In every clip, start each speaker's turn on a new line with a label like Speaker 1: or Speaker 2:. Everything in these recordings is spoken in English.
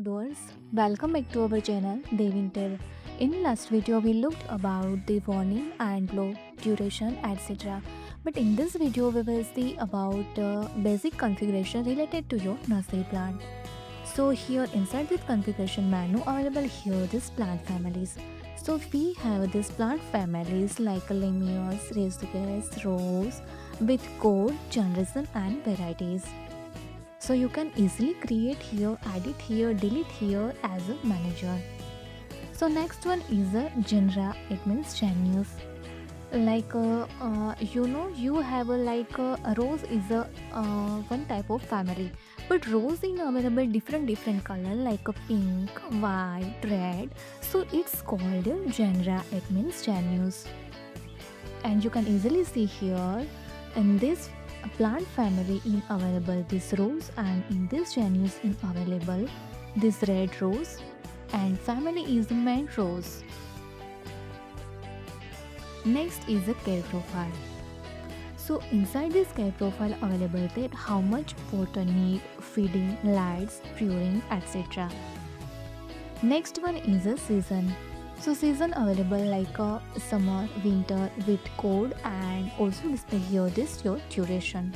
Speaker 1: doers, welcome back to our channel Devintelle. In last video we looked about the warning and low duration etc. But in this video we will see about basic configuration related to your nursery plant. So here inside this configuration menu available here these plant families. So we have these plant families like lemurs, residues, rose with code, generation and varieties. So you can easily create here, edit here, delete here as a manager. So next one is a Genera, it means Genus. Like you have a rose is a one type of family, but rose in available different color like a pink, white, red. So it's called a Genera, it means Genus. And you can easily see here in this plant family in available this rose, and in this genus in available this red rose, and family is the main rose. Next is the care profile. So inside this care profile available that how much water need, feeding, lights, pruning, etc. Next one is a season. So season available like a summer, winter with code, and also display here this your duration.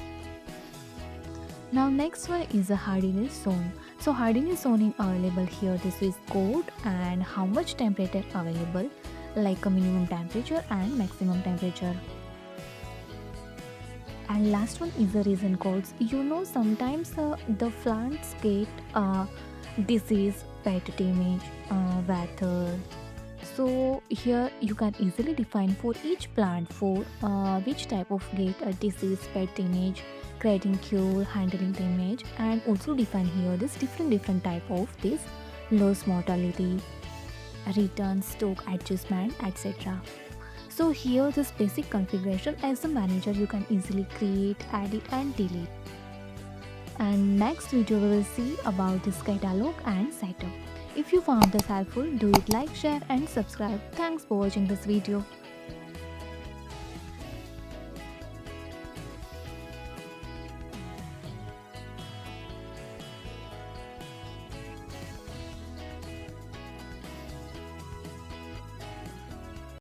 Speaker 1: Now next one is a hardiness zone. So hardiness zone in available here this is code and how much temperature available like a minimum temperature and maximum temperature. And last one is the reason codes. Sometimes the plants get disease, pet damage, weather. So here you can easily define for each plant for which type of get a disease, pet damage, creating cure, handling damage, and also define here this different type of this loss mortality, return, stock adjustment, etc. So here this basic configuration as a manager you can easily create, edit and delete. And next video we will see about this catalog and setup. If you found this helpful, do it like, share and subscribe. Thanks for watching this video.